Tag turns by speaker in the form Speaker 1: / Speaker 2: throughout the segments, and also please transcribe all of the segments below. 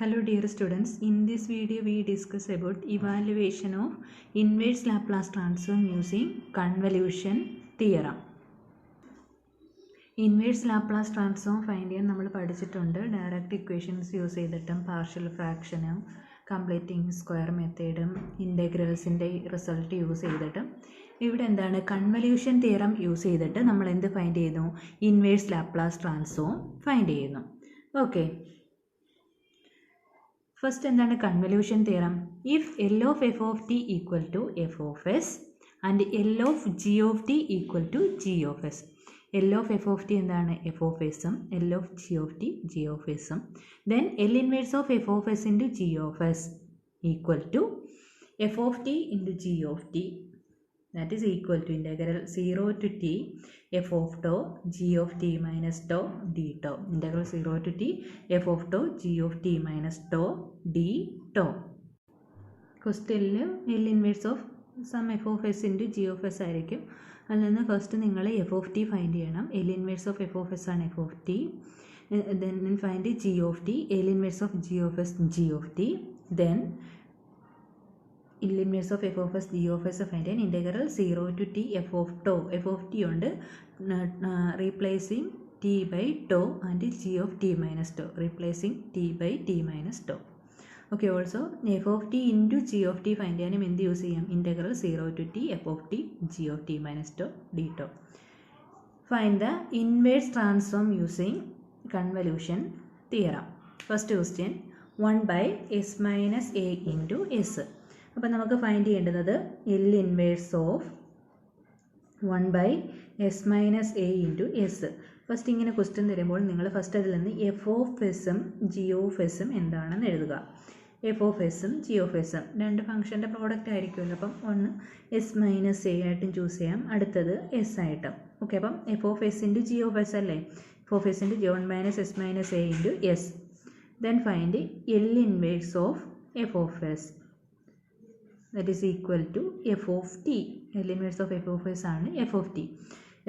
Speaker 1: Hello dear students, in this video we discuss about evaluation of inverse Laplace transform using convolution theorem. Inverse Laplace transform find ചെയ്യാൻ നമ്മൾ പഠിച്ചിട്ടുണ്ട്. Direct equations use ചെയ്തിട്ടും partial ഫ്രാക്ഷനും completing square മെത്തേഡും ഇൻ്റഗ്രൽസിൻ്റെ result use ചെയ്തിട്ടും ഇവിടെ എന്താണ് കൺവല്യൂഷൻ തിയറം യൂസ് ചെയ്തിട്ട് നമ്മൾ എന്ത് ഫൈൻഡ് ചെയ്യുന്നു? ഇൻവേഴ്സ് ലാപ്ലാസ് ട്രാൻസ്ഫോം ഫൈൻഡ് ചെയ്യുന്നു. ഓക്കെ, ഫസ്റ്റ് എന്താണ് convolution theorem? If L of f of t equal to f of s and L of g of t equal to g of s. L of f of t എന്താണ്? F of എസും L of g of t g of എസും. Then L inverse of f of s into g of s equal to f of t into g of T. That is equal to integral 0 to t f of tau g of t minus tau d tau. Integral 0 to t f of tau g of t minus tau d tau. Question L inverse of some f of s into g of s ആയിരിക്കും. അതിൽ നിന്ന് first നിങ്ങൾ f of t find ചെയ്യണം. L inverse of f of s ആണ് f of t. Then find g of t. L inverse of g of s g of t. Then L inverse of f of s g of s find an integral 0 to t f of tau. f of t ഉണ്ട് replacing t by tau and g of t minus tau replacing t by t minus tau. Okay, also f of t into g of t find ചെയ്യാനും എന്ത് use ചെയ്യാം? integral 0 to t f of t g of t minus tau d tau. Find the inverse transform using convolution theorem. First question 1 by s minus a into s. അപ്പോൾ നമുക്ക് find ചെയ്യേണ്ടത് L inverse of 1 by s minus a into s. First ഇങ്ങനെ question തരുമ്പോൾ നിങ്ങൾ first അതിൽ നിന്ന് f of എസും g of എസും എന്താണെന്ന് എഴുതുക. എഫ് ഓഫ് എസും ജി ഓഫ് എസും രണ്ട് ഫംഗ്ഷൻ്റെ പ്രോഡക്റ്റ് ആയിരിക്കുമല്ലോ. അപ്പം ഒന്ന് എസ് മൈനസ് എ ആയിട്ടും ചൂസ് ചെയ്യാം, അടുത്തത് എസ് ആയിട്ടും. ഓക്കെ, അപ്പം f of s into g of s അല്ലേ? F of s into g 1 minus s minus a into S. Then find L inverse of f of S. That is equal to f of t. L inverse of f of s ആണ് f of t.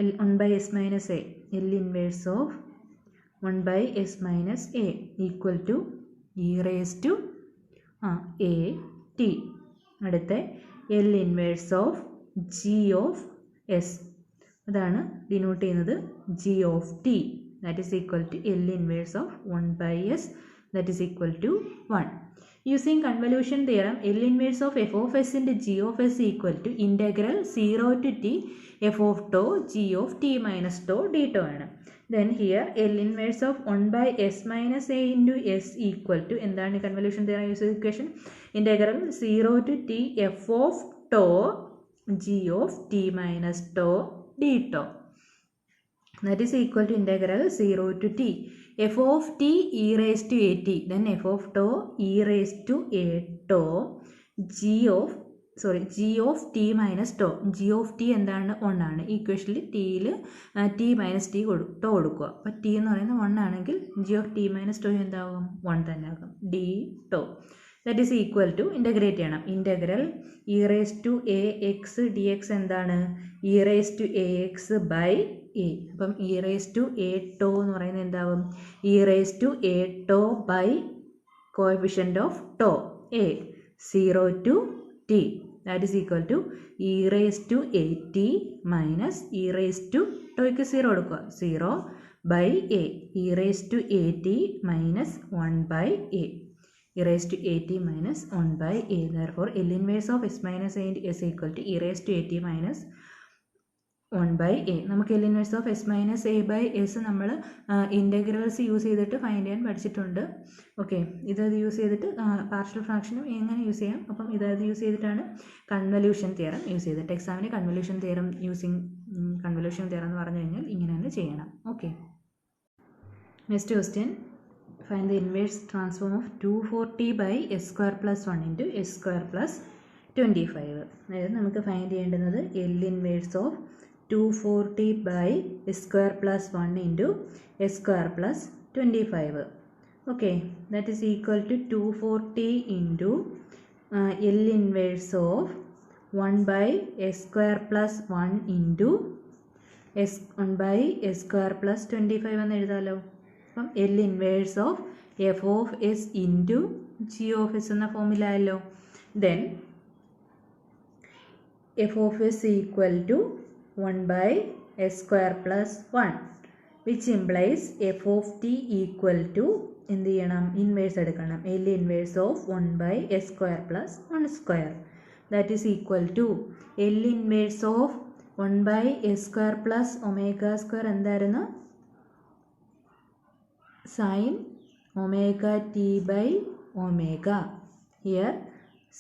Speaker 1: 1 by s minus a. L inverse of 1 by s minus a equal to e raised to a t. അടുത്ത L inverse of g of s. അതാണ് denote ചെയ്യുന്നത് g of t. That is equal to L inverse of 1 by s. That is equal to 1. Using convolution theorem, L inverse of f of s into g of s equal to integral 0 to t f of tau g of t minus tau d tau ആണ്. Then here L inverse of 1 by s minus a into s equal to എന്താണ് convolution theorem use equation? Integral 0 to t f of tau g of t minus tau d tau. That is equal to integral 0 to t f of t e raised to a t, then f of tau e raised to a tau g of t minus tau. g of t എന്താണ്? 1 ആണ്. ഈ ഇക്വേഷനിൽ ടിയിൽ t minus T to കൊടുക്കുക. അപ്പോൾ t എന്ന് പറയുന്നത് 1 ആണെങ്കിൽ g of t minus tau എന്താകും? 1 തന്നെ ആകും. d tau. That is equal to integrate ചെയ്യണം. Integral e raise to a x d x എന്താണ്? E raise to a x by a. അപ്പം e raise to a tau എന്ന് പറയുന്നത് എന്താവും? E raise to a tau by coefficient of tau a 0 to t. That is equal to e raise to a t minus e raise to ടോയ്ക്ക് 0 കൊടുക്കുക 0 by a. E raise to a t minus 1 by a. e raised to at minus 1 by a. Therefore, L inverse of s minus a into s equal to e raised to at minus 1 by a. നമുക്ക് L inverse of s minus a by s നമ്മൾ integrals use ചെയ്തിട്ട് find ചെയ്യാൻ പഠിച്ചിട്ടുണ്ട്. Okay, ഇതത് use ചെയ്തിട്ട് partial ഫ്രാക്ഷനും എങ്ങനെ use ചെയ്യാം. അപ്പം ഇതത് use ചെയ്തിട്ടാണ് കൺവല്യൂഷൻ തിയറം യൂസ് ചെയ്തിട്ട് എക്സാമിന് കൺവല്യൂഷൻ തിയറം കൺവല്യൂഷൻ തിയറം എന്ന് പറഞ്ഞു കഴിഞ്ഞാൽ ഇങ്ങനെ തന്നെ ചെയ്യണം. Okay, next question. Find the inverse transform of 240 by s square plus 1 into s square plus 25. അതായത് നമുക്ക് find ചെയ്യേണ്ടുന്നത് L inverse of 240 by s square plus 1 into s square plus 25. Okay, that is equal to 240 into L inverse of 1 by s square plus 1 into 1 by s square plus 25 എന്ന് എഴുതാമല്ലോ. അപ്പം L inverse of f of s into g of s എന്ന ഫോമിലായല്ലോ. Then f of s equal to 1/s² plus 1 which implies f of t equal to എന്ത് ചെയ്യണം, inverse എടുക്കണം. L inverse of 1/s² plus 1² that is equal to L inverse of 1/s² plus ω² എന്തായിരുന്നു, sign ωt/ω. Here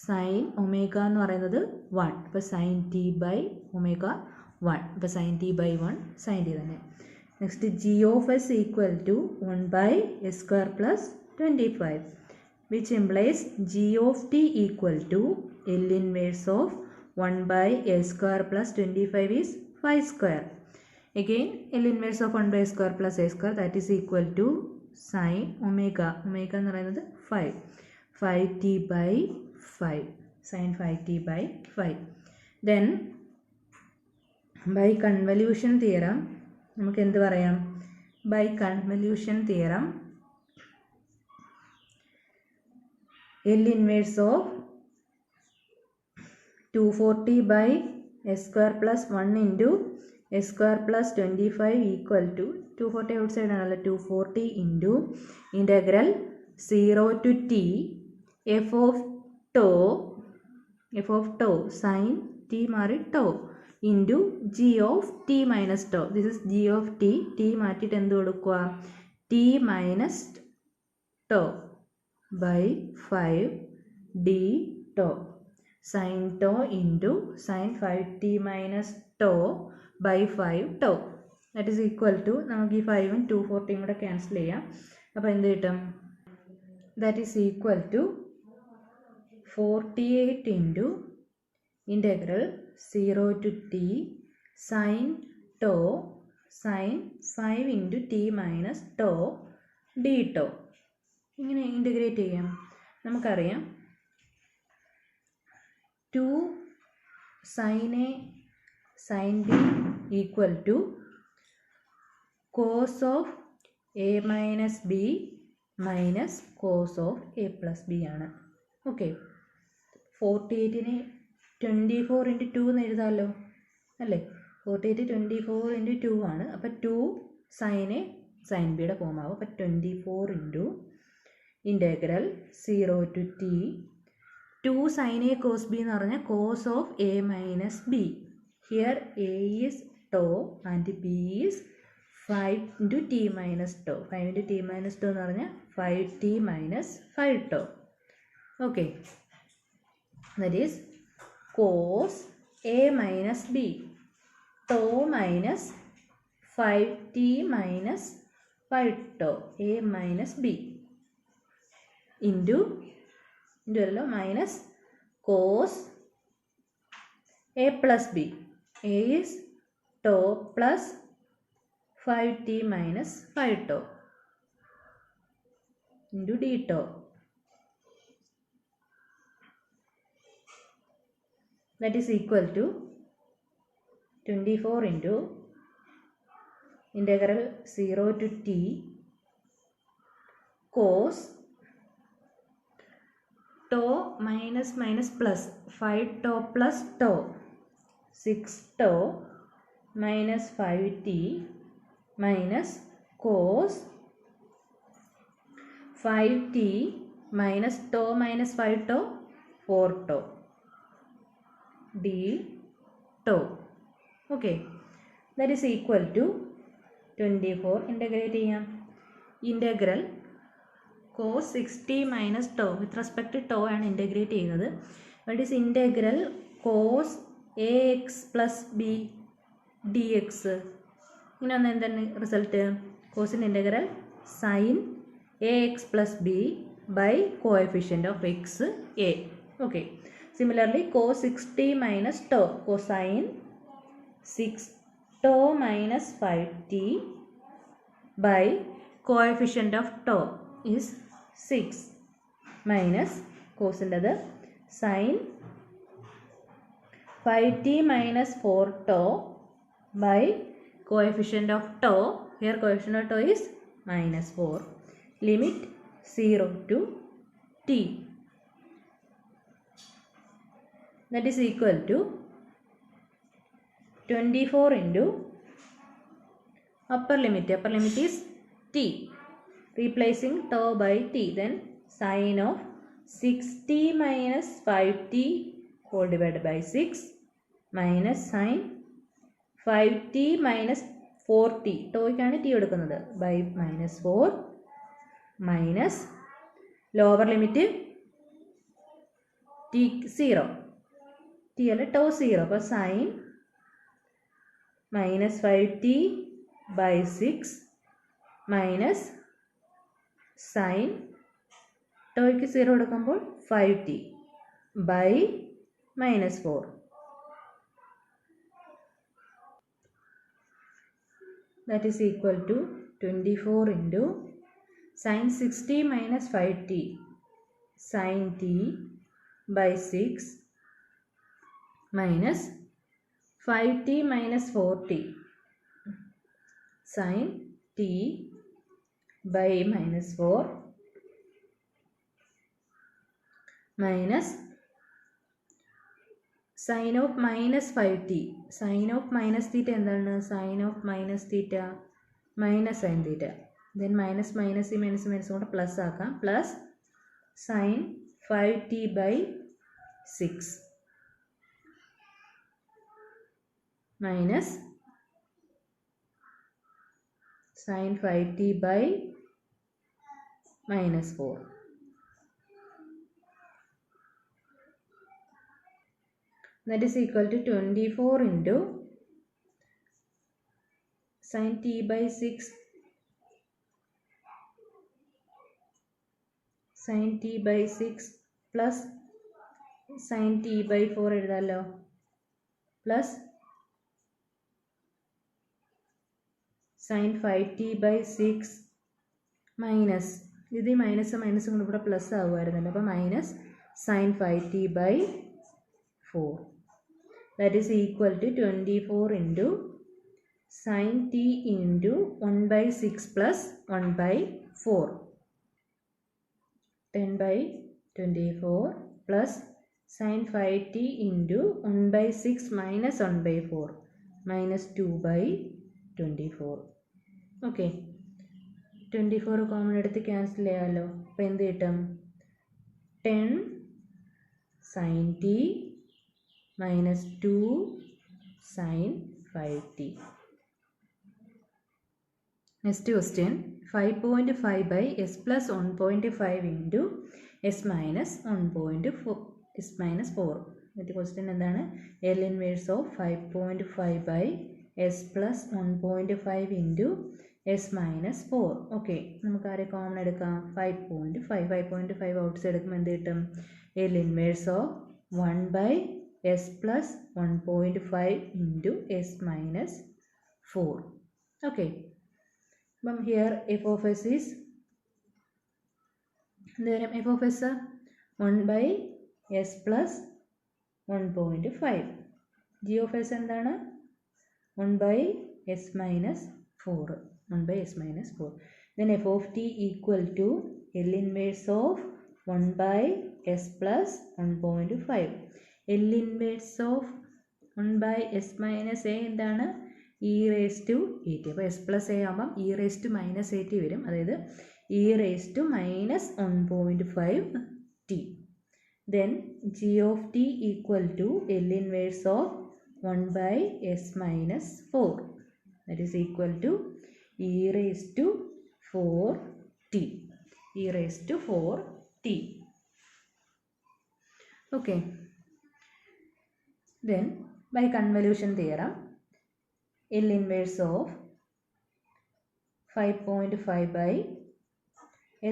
Speaker 1: sine omega എന്ന് പറയുന്നത് 1, അപ്പോൾ sign t/ω 1, അപ്പോൾ sine t/1 sine t തന്നെ. Next G of s equal to 1/s² plus 25 which implies G of t equal to L inverse of 1/s² plus 25 is 5². Again L inverse of 1/s² plus a² that is equal to sin omega എന്ന് പറയുന്നത് 5t/5 sin 5t/5. Then by convolution theorem നമുക്ക് എന്ത് പറയാം, by convolution theorem L inverse of 240/s² plus 1 into s² plus 25 equal to 240 outside ആണല്ലോ, 240 into integral 0 to t f of tau sin t മാറി tau into g of t minus tau. This is g of t. t മാറ്റിയിട്ട് എന്ത് കൊടുക്കുക, t minus tau by 5 d tau sin tau into sin 5t minus tau by 5 tau. That is equal to നമുക്ക് ഈ 5 ഉം 240 കൂടെ cancel ചെയ്യാം. അപ്പോൾ എന്ത് കിട്ടും, that is equal to 48 into integral 0 to t sin tau sin 5 into t minus tau d tau. ഇങ്ങനെ integrate ചെയ്യാം. നമുക്കറിയാം 2 sin a sin b equal to cos of a minus b minus cos of a plus b ആണ്. Okay, 48നെ 24 into 2 എന്ന് എഴുതാമല്ലോ അല്ലേ, 48 24 into 2 ആണ്. അപ്പോൾ 2 sin a sin bയുടെ form ആവും. അപ്പോൾ 24 into integral 0 to t 2 sin a cos b എന്ന് പറഞ്ഞാൽ cos of a minus b. Here a is tau and b is 5 into t minus tau. 5 into t minus tau എന്ന് പറഞ്ഞാൽ 5t minus 5 tau. Okay, that is cos a minus b tau minus 5t minus 5 tau a minus b into minus cos a plus b. A is tau plus 5t minus 5 tau into d tau. That is equal to 24 into integral 0 to t cos tau minus minus plus 5 tau plus tau 6 tau minus 5t minus cos 5t minus tau minus 5 tau 4 tau d tau. Okay, that is equal to 24 integrate ചെയ്യാം. Integral cos 6t minus tau with respect to tau ആണ് integrate ചെയ്യുന്നത്. That is integral cos ax plus b dx. ഇങ്ങനെ വന്നാൽ എന്താണ് result, കോസിൻ്റെ integral sin ax plus b by coefficient of x a. Okay, similarly cos 6t minus tau cosine 6 tau minus 5t by coefficient of tau is 6 minus cosindത് sin 5t minus 4 tau by coefficient of tau. Here coefficient of tau is minus 4. Limit 0 to t. That is equal to 24 into upper limit is t, replacing tau by t, then sine of 6t minus 5t whole divided by 6 minus sine 5t minus 4t, ടോയ്ക്കാണ് t എടുക്കുന്നത്, by minus 4 minus lower limit t 0, t അല്ല tau 0, അപ്പോൾ sine minus 5t by 6 minus sine ടോയ്ക്ക് 0 എടുക്കുമ്പോൾ 5t by minus 4. That is equal to 24 into sine 6t minus 5t sine t by 6 minus 5t minus 4t sine t by minus 4 minus sine of minus 5t. Sine of minus theta എന്താണ്? Sine of minus theta minus sin theta. Then minus minus ഈ minus minus കൊണ്ട് plus ആക്കാം. Plus sine 5t by 6 minus sine 5t by minus 4. That is equal to 24 into sine t by 6 sine t by 6 plus sine t by 4 എഴുതാലോ, plus sine 5t by 6 minus ഇത് minus minus കൊണ്ട് ഇവിടെ plus ആകുമായിരുന്നല്ലോ, അപ്പോൾ minus sine 5t by 4. That is equal to 24 into sine t into 1 by 6 plus 1 by 4. 10 by 24 plus sine 5t into 1 by 6 minus 1 by 4 minus 2 by 24. Okay. 24 common എടുത്ത് cancel ചെയ്യാമല്ലോ, അപ്പോൾ എന്ത് കിട്ടും? 10 sin t minus 2 sin 5t. Next question, 5.5 by s plus 1.5 into s minus 1.4 s minus 4. That question എന്താണ്? L inverse of 5.5 by s plus 1.5 into s minus 4. Okay, നമുക്ക് ആരെ common എടുക്കാം? 5.5. 5.5 outs എടുക്കുമ്പോൾ എന്ത് കിട്ടും? L inverse of 1 by s plus 1.5 into s minus 4. Okay. അപ്പം here f of s is എന്തായാലും f of s 1 by s plus 1.5. g of s എന്താണ്? 1 by s minus 4. 1 by s minus 4. Then f of t equal to L inverse of 1 by s plus 1.5. L inverse of 1 by s minus a എന്താണ്? e raised to at. അപ്പോൾ s plus a ആകുമ്പം e raised to minus at വരും, അതായത് e raised to minus 1.5 t. Then g of t equal to L inverse of 1 by s minus 4. That is equal to e raised to 4t. e raised to 4t. Okay. Then by convolution theorem, L inverse of 5.5 by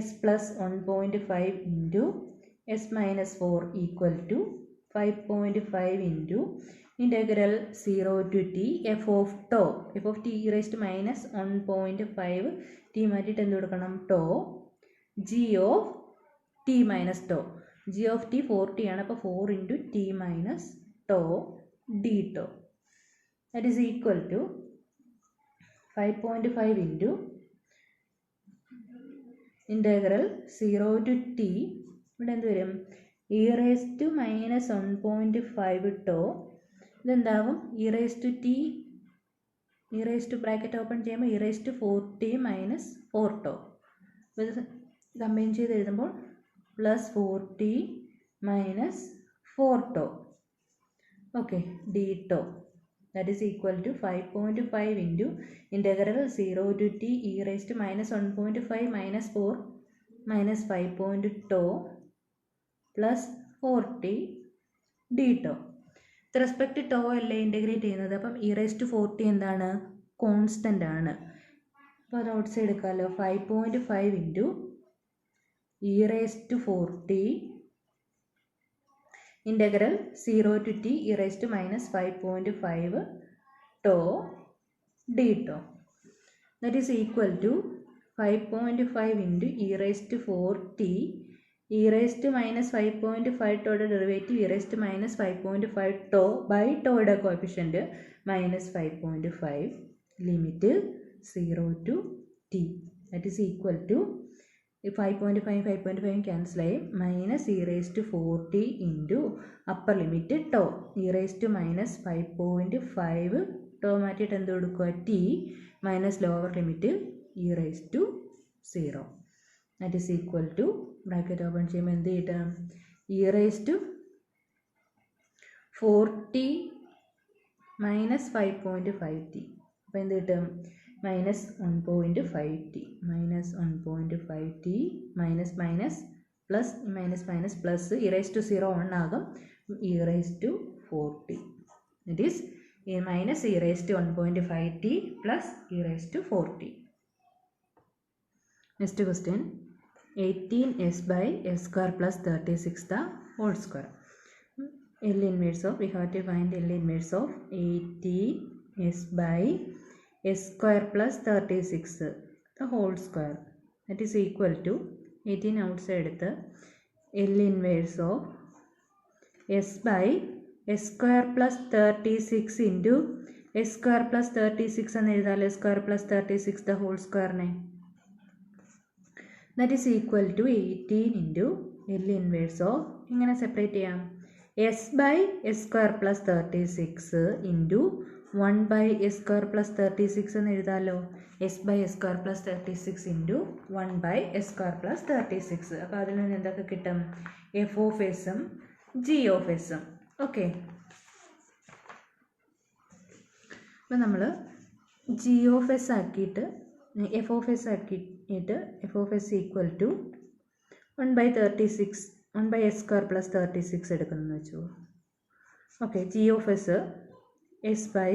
Speaker 1: s plus 1.5 into s minus 4 equal to 5.5 into integral 0 to t f of tau. f of t e raised to minus 1.5 t മാറ്റിയിട്ട് എന്ത് കൊടുക്കണം? tau g of t minus tau. g of t 4t ആണ്, അപ്പോൾ 4 into t minus tau d tau. That is equal to 5.5 into integral 0 to t ഇവിടെ എന്ത് വരും e raised to minus 1.5 tau ഇതെന്താവും e raised to t e raised to bracket open ചെയ്യുമ്പോൾ e raised to 4t minus 4 tau അപ്പോൾ ഇത് combine ചെയ്ത് എഴുതുമ്പോൾ plus 4t minus 4 tau okay d tau that is equal to 5.5 into integral 0 to t e raised to minus 1.5 minus 4 minus 5 tau plus 4t d tau. With respect to tau അല്ലേ integrate ചെയ്യുന്നത്. അപ്പം e raised to 4t എന്താണ് constant ആണ്. അപ്പോൾ അത് out side എടുക്കാമല്ലോ. 5.5 into e raised to 4t integral 0 to t e raised to minus 5.5 tau d tau. That is equal to 5.5 into e raised to 4t e raised to minus 5.5 tau derivative e raised to minus 5.5 tau by tau coefficient minus 5.5 limit 0 to t. That is equal to 5.5 cancel minus e raised to 4t into upper limit tau e raised to minus 5.5 tau മാറ്റിയിട്ട് എന്ത് കൊടുക്കുക t minus lower limit e raised to 0. That is equal to bracket open ചെയ്യുമ്പോൾ എന്ത് കിട്ടും e raised to 4t minus 5.5t അപ്പോൾ എന്ത് കിട്ടും minus 1.5t minus 1.5t minus minus plus minus minus plus e raised to 0 1 ആകും e raised to 4t. It is a minus e raised to 1.5t plus e raised to 4t. Next question 18s by s square plus 36 the whole square. L inverse of we have to find L inverse of 18s by s square plus 36 the whole square. That is equal to 18 outside the L inverse of s by s square plus 36 into s square plus 36 and s square plus 36 the whole square name. That is equal to 18 into L inverse of ingane separate cheyam s by s square plus 36 into 1 by s square plus 36 എന്ന് എഴുതാമല്ലോ s by s square plus 36 into 1 by s square plus 36. അപ്പോൾ അതിൽ നിന്ന് എന്തൊക്കെ കിട്ടും f of s ഉം g of s ഉം. Okay അപ്പോൾ നമ്മൾ g of s ആക്കിയിട്ട് f of s ആക്കിയിട്ട് f of s equal to 1 by 36 1 by s square plus 36 എടുക്കുന്നതെന്ന് വെച്ചു. Okay g of s s by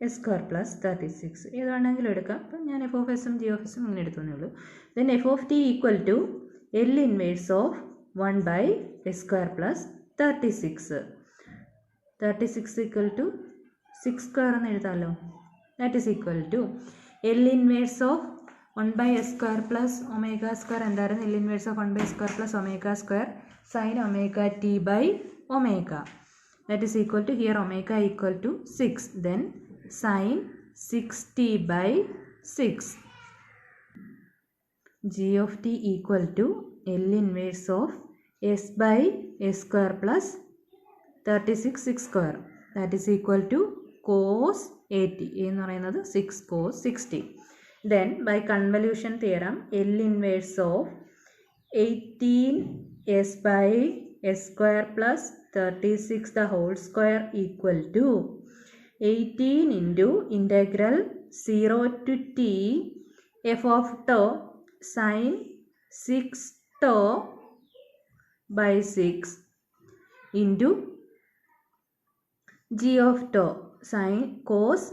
Speaker 1: s square plus 36 ഏതാണെങ്കിലും എടുക്കാം. അപ്പം ഞാൻ f of s ഉം g of s ഉം ഇങ്ങനെ എടുത്തേ ഉള്ളൂ. Then f of t equal to L inverse of 1 by s square plus 36. 36 equal to 6 square എന്ന് എഴുതാമല്ലോ. That is equal to L inverse of 1 by s square plus omega square എന്തായിരുന്നു L inverse of 1 by s square plus omega square sin omega t by omega. That is equal to here omega equal to 6. Then sin 6t by 6. G of t equal to L inverse of s by s square plus 36 6 square. That is equal to cos 80 എന്ന് പറയുന്നത് 6 cos 60. Then by convolution theorem L inverse of 18 s by s square plus 36 the whole square equal to 18 into integral 0 to t f of tau sin 6 tau by 6 into g of tau sin cos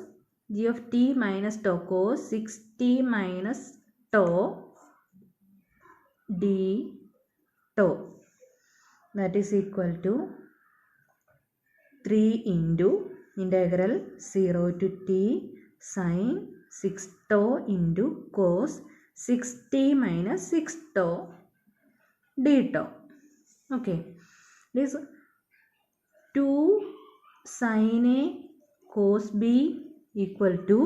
Speaker 1: g of t minus tau cos 6t minus tau d tau. That is equal to 3 into integral 0 to t sin 6 tau into cos 6t minus 6 tau d tau. Okay, this 2 sin a cos b equal to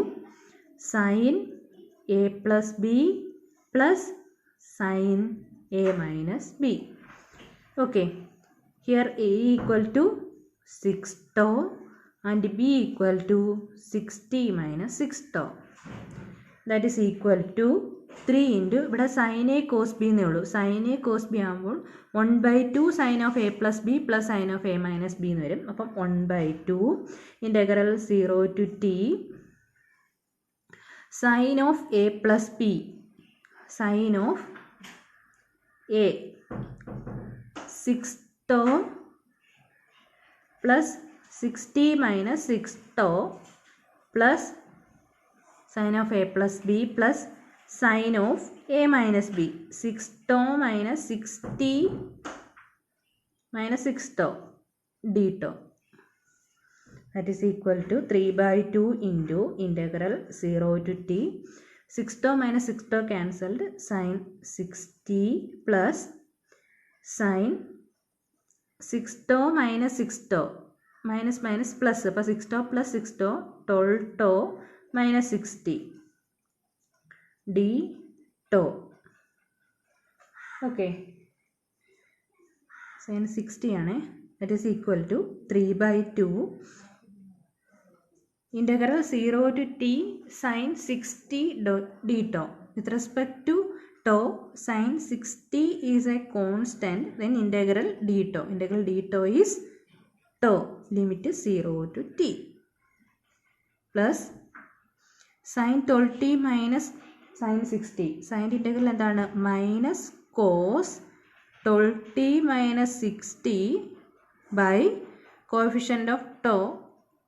Speaker 1: sin a plus b plus sin a minus b. Okay, here a equal to 6 tau and b equal to 6t minus 6 tau. That is equal to 3 into ഇവിടെ sin a cos b എന്നേ ഉള്ളൂ. sin a cos b ആകുമ്പോൾ 1/2 sin of a plus b plus sin of a minus b എന്ന് വരും. അപ്പം 1/2 integral 0 to t sin of a plus b, sin of a 6 tau plus 6t minus 6 tau plus sin of a plus b plus sin of a minus b, 6 tau minus 6t minus 6 tau d tau. That is equal to 3/2 into integral 0 to t. 6 tau minus 6 tau cancelled, sin 6t plus sin 6 tau minus 6 tau minus minus plus, അപ്പോൾ 6 tau plus 6 tau 12 tau minus 6t d tau. Okay, sin 60 ആണ്. That is equal to 3/2 integral 0 to t sin 60 d tau. With respect to tau, sin 60 is a constant, then integral d tau. Integral d tau is tau, limit 0 to t, plus sin 12t minus sin 60. sin integral എന്താണ്? minus cos 12t minus 60 by coefficient of tau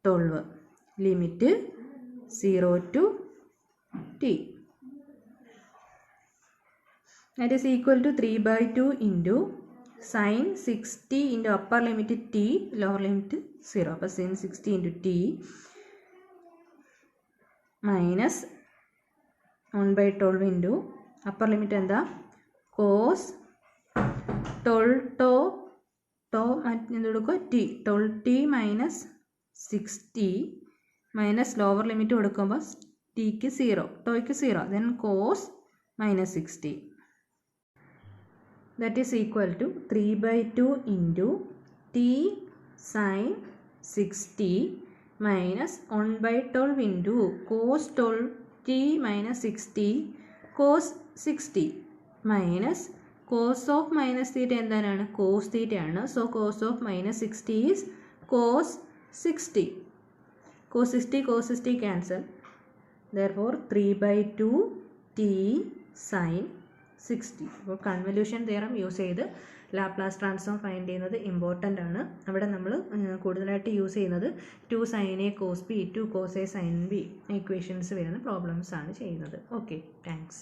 Speaker 1: 12, limit 0 to t. That is equal to 3/2 into sin 60 into upper limit t, lower limit 0. അപ്പോൾ sin 60 into t minus 1/12 into upper limit എന്താ? cos 12 tau എന്ത് കൊടുക്കുക? t, 12t minus 60 minus lower limit കൊടുക്കുമ്പോൾ tക്ക് 0, ടോയ്ക്ക് 0, then cos minus 60. That is equal to 3/2 into t sin 60 minus 1/12 into cos 12t minus 60 cos 60 minus cos of minus theta എന്താണ്? cos theta ആണ്. So cos of minus 60 is cos 60. cos 60 cancel. Therefore 3/2 t sin 60. അപ്പോൾ convolution theorem use ചെയ്ത് Laplace transform find ചെയ്യുന്നത് important ആണ്. അവിടെ നമ്മൾ കൂടുതലായിട്ട് use ചെയ്യുന്നത് 2 sin a cos b 2 cos a sin b equations വരുന്ന പ്രോബ്ലംസ് ആണ് ചെയ്യുന്നത്. Okay, thanks.